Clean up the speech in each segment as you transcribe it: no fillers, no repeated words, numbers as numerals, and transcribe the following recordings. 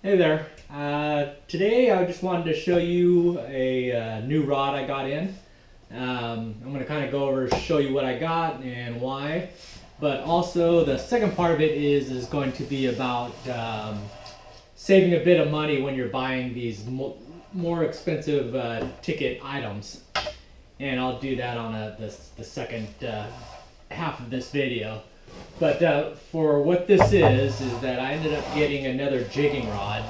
Hey there. Today I just wanted to show you a new rod I got in. I'm going to kind of go over, show you what I got and why. But also the second part of it is going to be about saving a bit of money when you're buying these more expensive ticket items. And I'll do that on the second half of this video. But for what this is that I ended up getting another jigging rod.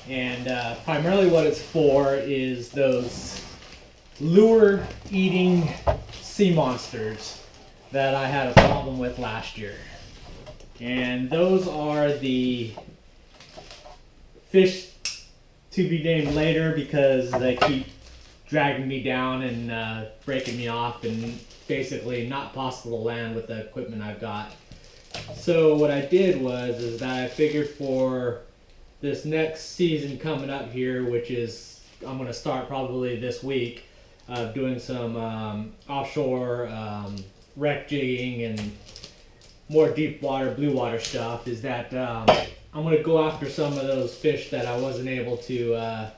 And primarily what it's for is those lure eating sea monsters that I had a problem with last year. And those are the fish to be named later because they keep dragging me down and breaking me off and basically not possible to land with the equipment I've got. So what I did is that I figured for this next season coming up here, which is I'm going to start probably this week, doing some offshore wreck jigging and more deep water, blue water stuff, is that I'm going to go after some of those fish that I wasn't able to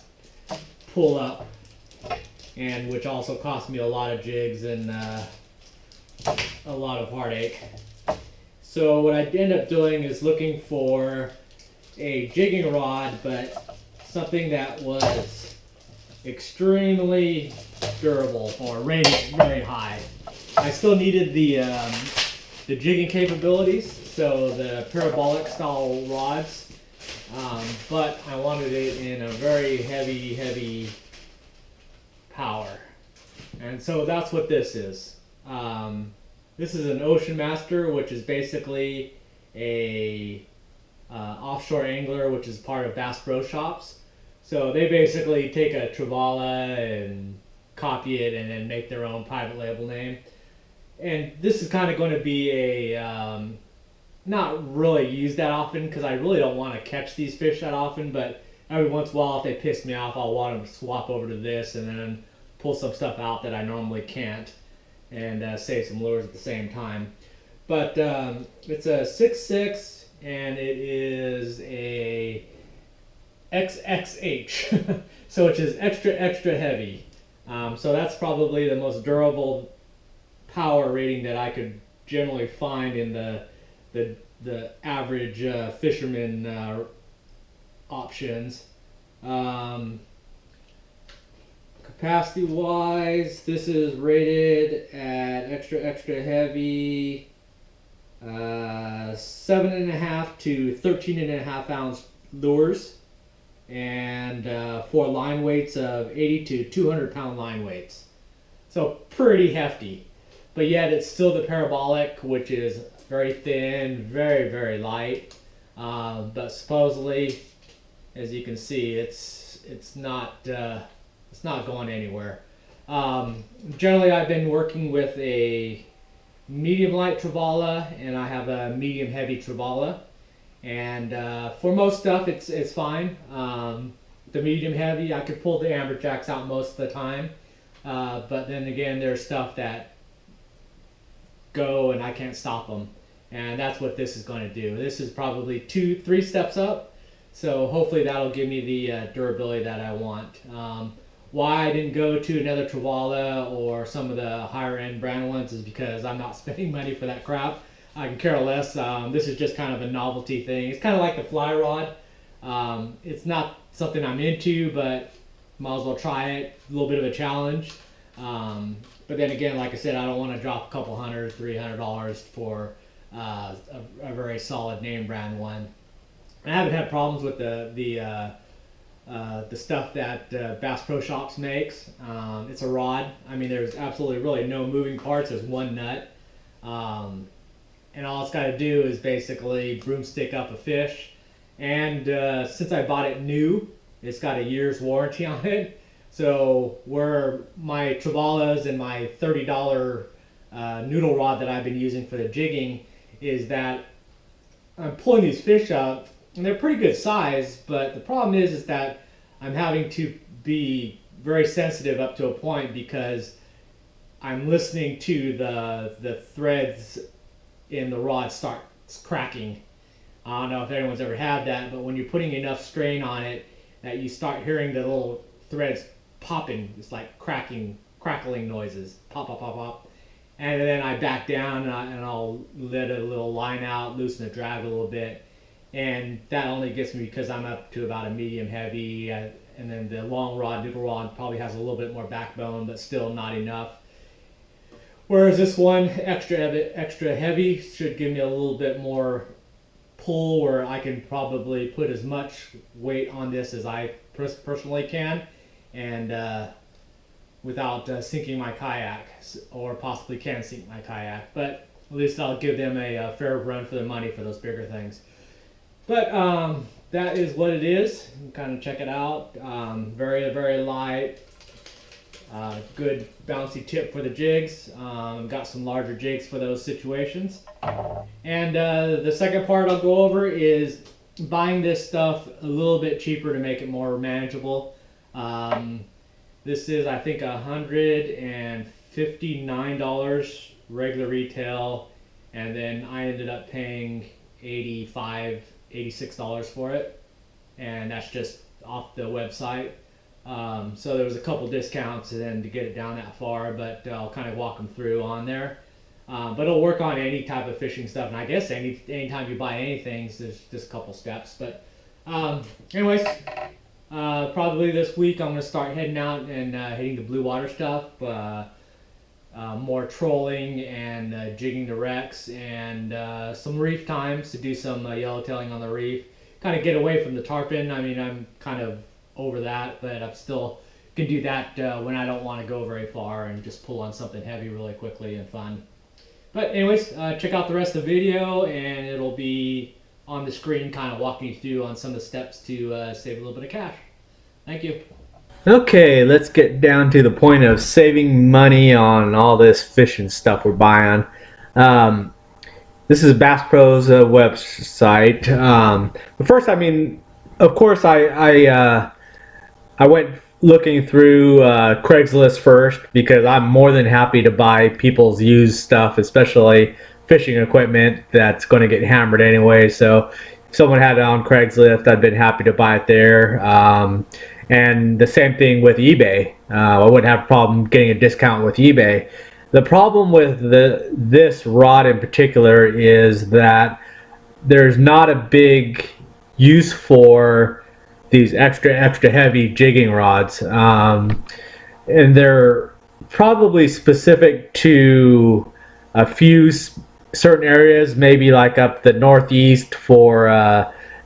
pull up, and which also cost me a lot of jigs and a lot of heartache. So what I end up doing is looking for a jigging rod, but something that was extremely durable or rated very high. I still needed the jigging capabilities, so the parabolic style rods, but I wanted it in a very heavy power. And so that's what this is. This is an Ocean Master, which is basically a offshore angler, which is part of Bass Pro Shops. So they basically take a Trevally and copy it and then make their own private label name. And this is kind of going to be a not really used that often because I really don't want to catch these fish that often, but every once in a while if they piss me off, I'll want them to swap over to this and then pull some stuff out that I normally can't and save some lures at the same time. But it's a 6.6 and it is a XXH, so which is extra heavy. So that's probably the most durable power rating that I could generally find in the average fisherman options. Capacity wise, this is rated at extra heavy, 7.5 to 13.5 ounce lures, and for line weights of 80 to 200 pound line weights. So pretty hefty, but yet it's still the parabolic, which is very thin, very light. But supposedly, as you can see, it's not going anywhere. Generally, I've been working with a medium light Trevally, and I have a medium heavy Trevally. And for most stuff, it's fine. The medium heavy, I could pull the amberjacks out most of the time. But then again, there's stuff that go and I can't stop them. And that's what this is going to do. This is probably 2-3 steps up. So hopefully that'll give me the durability that I want. Why I didn't go to another Trevally or some of the higher end brand ones is because I'm not spending money for that crap. I can care less. This is just kind of a novelty thing. It's kind of like the fly rod. It's not something I'm into, but might as well try it. A little bit of a challenge. But then again, like I said, I don't want to drop a couple $300 for a very solid name brand one. I haven't had problems with the stuff that Bass Pro Shops makes. It's a rod. I mean, there's absolutely really no moving parts. There's one nut. And all it's got to do is basically broomstick up a fish. And since I bought it new, it's got a year's warranty on it. So where my Trevallies and my $30 noodle rod that I've been using for the jigging is that I'm pulling these fish up, and they're pretty good size, but the problem is that I'm having to be very sensitive up to a point because I'm listening to the threads in the rod start cracking. I don't know if anyone's ever had that, but when you're putting enough strain on it, that you start hearing the little threads popping. It's like crackling noises, pop, pop, pop, pop. And then I back down and I'll let a little line out, loosen the drag a little bit, and that only gets me because I'm up to about a medium heavy, and then the long rod, nickel rod, probably has a little bit more backbone, but still not enough. Whereas this one, extra heavy, should give me a little bit more pull, where I can probably put as much weight on this as I personally can, and without sinking my kayak, or possibly can sink my kayak. But at least I'll give them a fair run for their money for those bigger things. But that is what it is. You can kind of check it out. Very, very light. Good bouncy tip for the jigs. Got some larger jigs for those situations. And the second part I'll go over is buying this stuff a little bit cheaper to make it more manageable. This is, I think, $159 regular retail, and then I ended up paying $85, $86 for it, and that's just off the website. So there was a couple discounts and then to get it down that far, but I'll kind of walk them through on there. But it'll work on any type of fishing stuff, and I guess anytime you buy anything, there's just a couple steps. But anyways, probably this week I'm going to start heading out and hitting the blue water stuff. More trolling and jigging the wrecks, and some reef times to do some yellowtailing on the reef. Kind of get away from the tarpon. I mean, I'm kind of over that, but I'm still can do that when I don't want to go very far and just pull on something heavy really quickly and fun. But anyways, check out the rest of the video, and it'll be on the screen kind of walking you through on some of the steps to save a little bit of cash. Thank you. Okay, let's get down to the point of saving money on all this fishing stuff we're buying. This is Bass Pro's website. But first, I mean, of course, I went looking through Craigslist first, because I'm more than happy to buy people's used stuff, especially fishing equipment that's going to get hammered anyway. So if someone had it on Craigslist, I'd been happy to buy it there. And the same thing with eBay. I wouldn't have a problem getting a discount with eBay. The problem with this rod in particular is that there's not a big use for these extra heavy jigging rods, and they're probably specific to a few certain areas, maybe like up the northeast for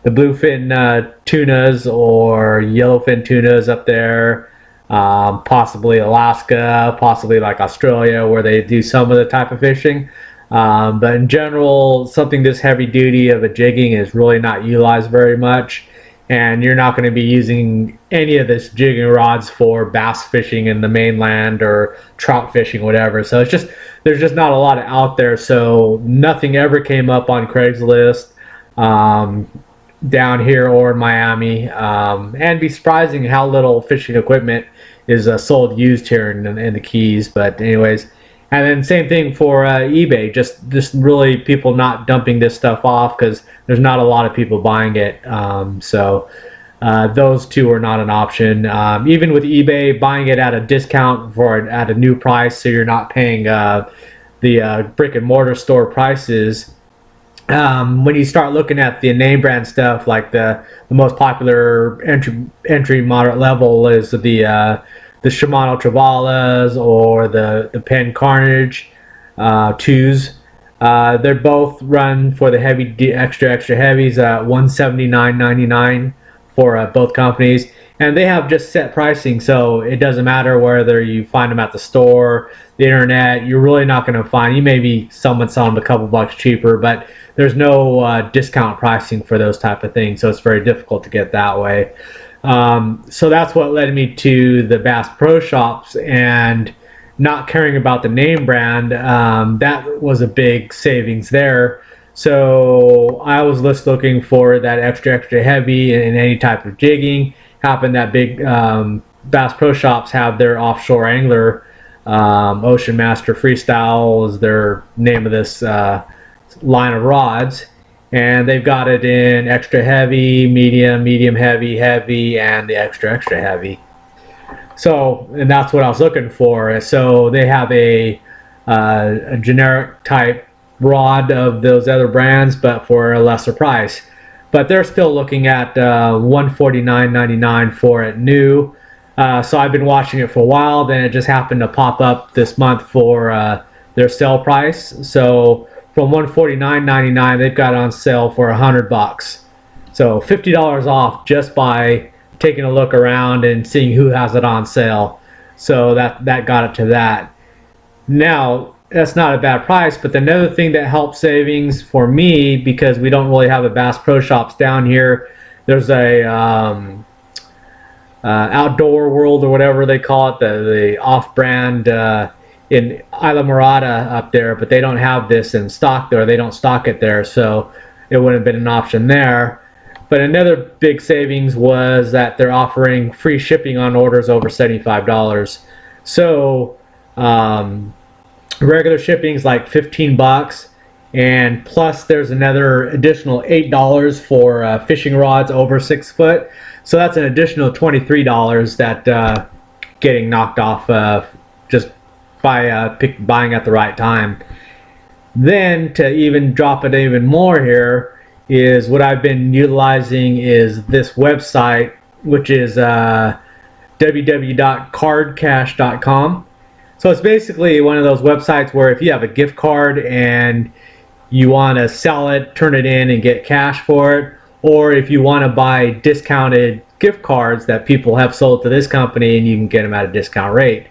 the bluefin tunas or yellowfin tunas up there, possibly Alaska, possibly like Australia, where they do some of the type of fishing. But in general, something this heavy duty of a jigging is really not utilized very much, and you're not going to be using any of this jigging rods for bass fishing in the mainland or trout fishing, whatever. So it's just, there's just not a lot out there. So nothing ever came up on Craigslist down here or in Miami, and be surprising how little fishing equipment is sold used here in the Keys. But anyways, and then same thing for eBay, just really people not dumping this stuff off because there's not a lot of people buying it. So those two are not an option. Even with eBay, buying it at a discount at a new price, so you're not paying the brick and mortar store prices. When you start looking at the name brand stuff, like the most popular entry moderate level is the Shimano Travalas or the Penn Carnage 2s. They're both run for the extra heavies at $179.99 for both companies, and they have just set pricing, so it doesn't matter whether you find them at the store, the internet. You're really not going to find, you may be someone selling them a couple bucks cheaper, but there's no discount pricing for those type of things, so it's very difficult to get that way. So that's what led me to the Bass Pro Shops and not caring about the name brand. That was a big savings there. So I was just looking for that extra heavy in any type of jigging. Happened that big Bass Pro Shops have their offshore angler, Ocean Master Freestyle is their name of this line of rods. and they've got it in extra heavy, medium, medium heavy, heavy, and the extra extra heavy. So, and that's what I was looking for. So they have a generic type rod of those other brands, but for a lesser price. But they're still looking at $149.99 for it new. So I've been watching it for a while. Then it just happened to pop up this month for their sale price. So from $149.99, they've got it on sale for $100. So $50 off just by taking a look around and seeing who has it on sale. So that got it to that. Now, that's not a bad price, but another thing that helps savings for me, because we don't really have a Bass Pro Shops down here, there's a Outdoor World or whatever they call it, the off-brand in Isla Morada up there, but they don't have this in stock there. They don't stock it there, so it wouldn't have been an option there. But another big savings was that they're offering free shipping on orders over $75. So regular shipping is like $15, and plus there's another additional $8 for fishing rods over 6 foot. So that's an additional $23 that getting knocked off just by buying at the right time. Then to even drop it even more here is what I've been utilizing is this website, which is www.cardcash.com. So it's basically one of those websites where if you have a gift card and you want to sell it, turn it in and get cash for it, or if you want to buy discounted gift cards that people have sold to this company and you can get them at a discount rate.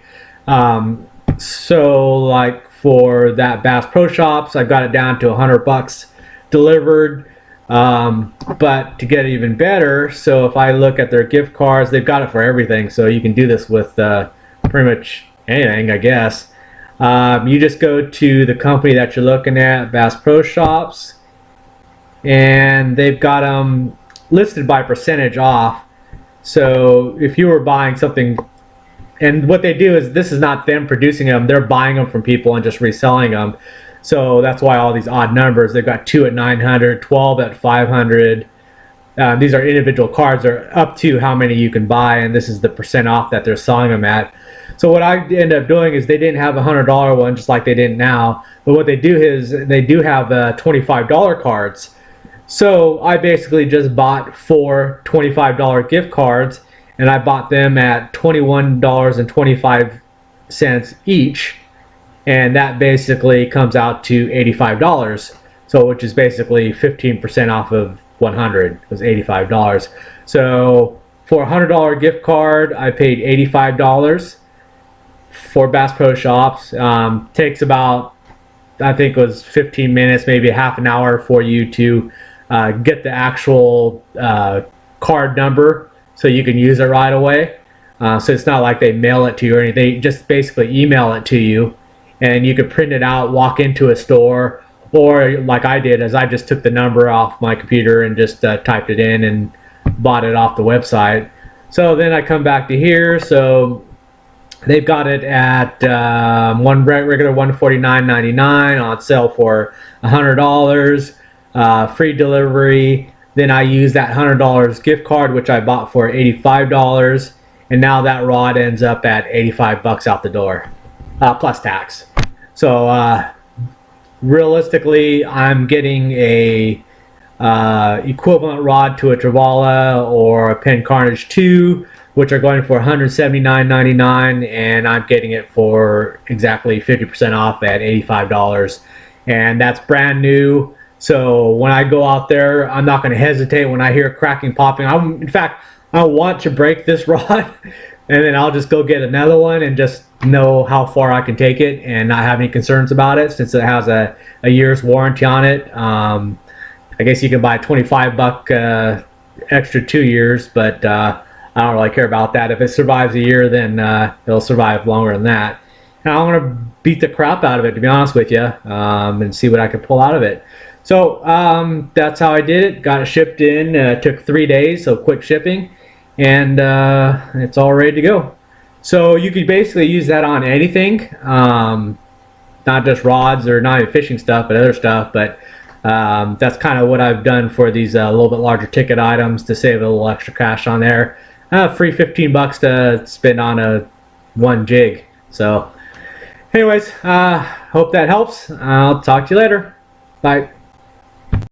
So like for that Bass Pro Shops, I've got it down to $100 delivered. But to get it even better, so if I look at their gift cards, they've got it for everything. So you can do this with pretty much anything, I guess. You just go to the company that you're looking at, Bass Pro Shops, and they've got them listed by percentage off. So if you were buying something, and what they do is this is not them producing them, they're buying them from people and just reselling them. So that's why all these odd numbers. They've got 2 at 900, 12 at 500. These are individual cards, are up to how many you can buy, and this is the percent off that they're selling them at. So what I end up doing is they didn't have a $100 one just like they didn't now, but what they do is they do have $25 cards. So I basically just bought 4 $25 gift cards, and I bought them at $21.25 each, and that basically comes out to $85. So which is basically 15% off of 100. It was $85. So for a $100 gift card, I paid $85 for Bass Pro Shops. Takes about, I think it was 15 minutes, maybe half an hour for you to get the actual card number so you can use it right away. So it's not like they mail it to you or anything. They just basically email it to you, and you could print it out, walk into a store, or like I did, as I just took the number off my computer and just typed it in and bought it off the website. So then I come back to here. So they've got it at one regular $149.99 on sale for $100, free delivery. Then I use that $100 gift card, which I bought for $85, and now that rod ends up at $85 out the door, plus tax. So realistically, I'm getting a equivalent rod to a Travala or a Penn Carnage 2, which are going for $179.99, and I'm getting it for exactly 50% off at $85, and that's brand new. So when I go out there, I'm not going to hesitate when I hear cracking, popping. In fact, I want to break this rod, and then I'll just go get another one and just know how far I can take it and not have any concerns about it, since it has a year's warranty on it. I guess you can buy $25 extra 2 years, but I don't really care about that. If it survives a year, then it'll survive longer than that. And I want to beat the crap out of it, to be honest with you, and see what I can pull out of it. So that's how I did it. Got it shipped in. It took 3 days, so quick shipping, and it's all ready to go. So you could basically use that on anything, not just rods or not even fishing stuff, but other stuff. But That's kind of what I've done for these a little bit larger ticket items to save a little extra cash on there. Free $15 to spend on a 1 jig. So anyways, hope that helps. I'll talk to you later. Bye.